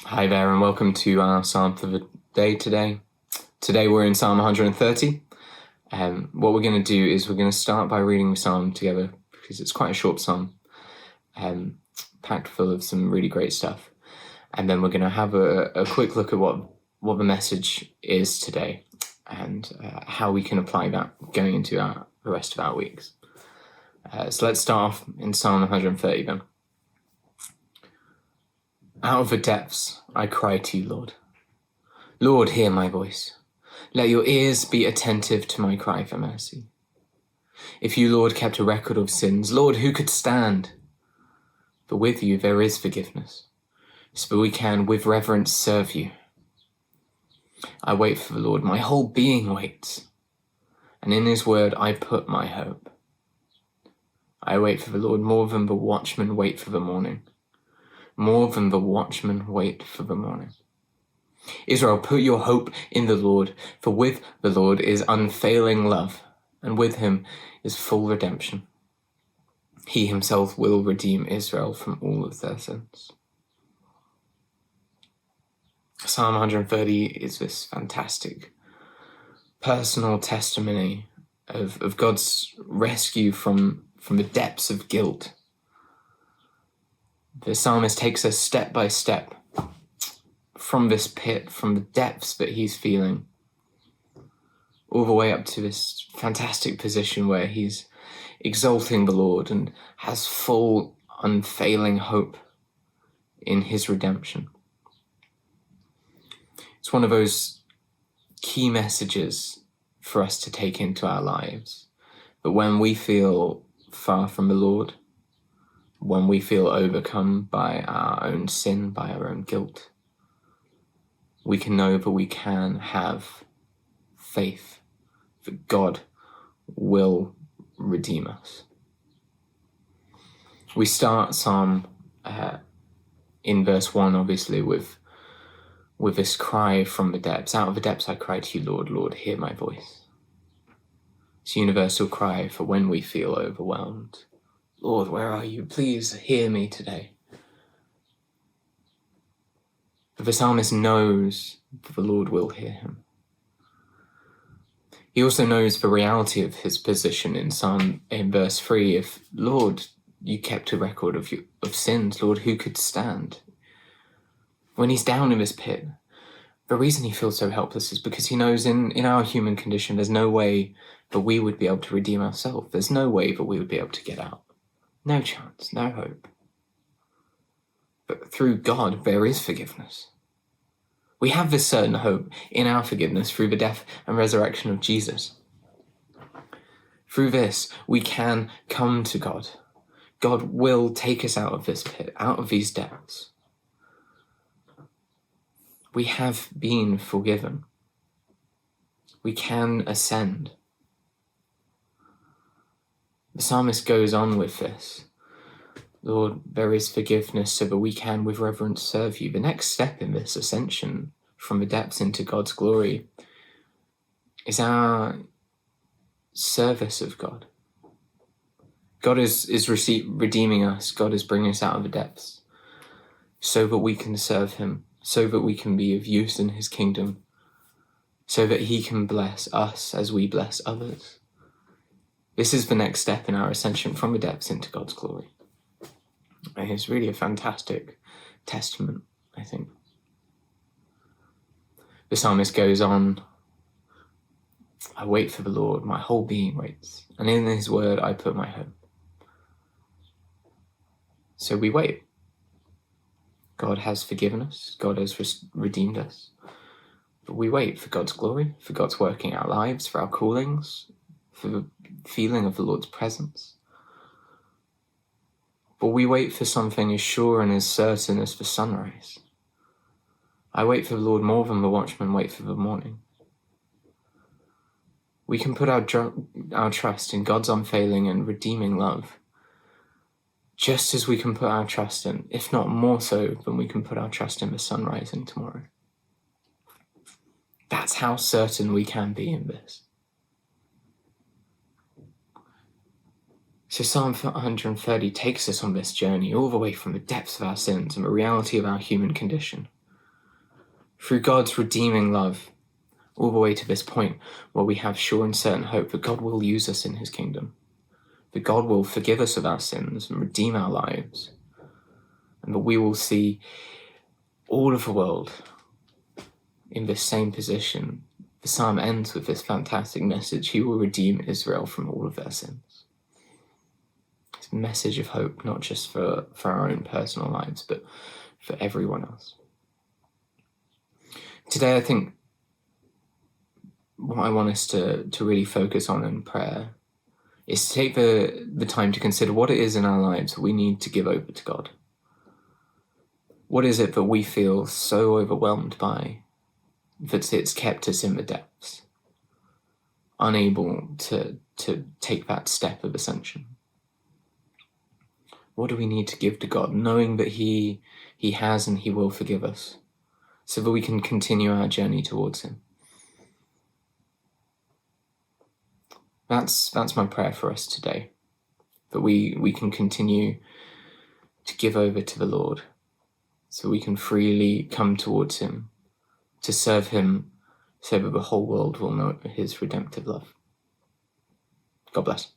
Hi there, and welcome to our Psalm for the day today. Today we're in Psalm 130. What we're going to do is we're going to start by reading the psalm together because it's quite a short psalm, packed full of some really great stuff. And then we're going to have a quick look at what the message is today and how we can apply that going into the rest of our weeks. So let's start off in Psalm 130 then. Out of the depths I cry to you, Lord. Lord, hear my voice. Let your ears be attentive to my cry for mercy. If you, Lord, kept a record of sins, Lord, who could stand? But with you there is forgiveness, so that we can with reverence serve you. I wait for the Lord, my whole being waits, and in his word I put my hope. I wait for the Lord more than the watchmen wait for the morning. More than the watchmen wait for the morning. Israel, put your hope in the Lord, for with the Lord is unfailing love, and with him is full redemption. He himself will redeem Israel from all of their sins. Psalm 130 is this fantastic personal testimony of God's rescue from the depths of guilt. The psalmist takes us step by step from this pit, from the depths that he's feeling, all the way up to this fantastic position where he's exalting the Lord and has full, unfailing hope in his redemption. It's one of those key messages for us to take into our lives, that when we feel far from the Lord, when we feel overcome by our own sin, by our own guilt, we can know that we can have faith that God will redeem us. We start Psalm in verse 1, obviously, with this cry from the depths. Out of the depths I cry to you, Lord, Lord, hear my voice. It's a universal cry for when we feel overwhelmed. Lord, where are you? Please hear me today. But the psalmist knows that the Lord will hear him. He also knows the reality of his position in verse 3. If, Lord, you kept a record of sins, Lord, who could stand? When he's down in this pit, the reason he feels so helpless is because he knows in our human condition, there's no way that we would be able to redeem ourselves. There's no way that we would be able to get out. No chance, no hope. But through God, there is forgiveness. We have this certain hope in our forgiveness through the death and resurrection of Jesus. Through this, we can come to God. God will take us out of this pit, out of these depths. We have been forgiven. We can ascend. The psalmist goes on with this. Lord, there is forgiveness so that we can with reverence serve you. The next step in this ascension from the depths into God's glory is our service of God. God is redeeming us. God is bringing us out of the depths so that we can serve him, so that we can be of use in his kingdom, so that he can bless us as we bless others. This is the next step in our ascension from the depths into God's glory. And it's really a fantastic testament, I think. The psalmist goes on, I wait for the Lord, my whole being waits, and in his word I put my hope. So we wait. God has forgiven us, God has redeemed us, but we wait for God's glory, for God's work in our lives, for our callings, for the feeling of the Lord's presence. But we wait for something as sure and as certain as the sunrise. I wait for the Lord more than the watchmen wait for the morning. We can put our trust in God's unfailing and redeeming love, just as we can put our trust in, if not more so than we can put our trust in the sun rising tomorrow. That's how certain we can be in this. So Psalm 130 takes us on this journey all the way from the depths of our sins and the reality of our human condition, through God's redeeming love, all the way to this point where we have sure and certain hope that God will use us in his kingdom, that God will forgive us of our sins and redeem our lives, and that we will see all of the world in this same position. The psalm ends with this fantastic message: he will redeem Israel from all of their sins. It's a message of hope, not just for our own personal lives, but for everyone else. Today, I think what I want us to really focus on in prayer is to take the time to consider what it is in our lives that we need to give over to God. What is it that we feel so overwhelmed by that it's kept us in the depths, unable to take that step of ascension? What do we need to give to God, knowing that he has and he will forgive us, so that we can continue our journey towards him? That's my prayer for us today, that we can continue to give over to the Lord, so we can freely come towards him, to serve him, so that the whole world will know his redemptive love. God bless.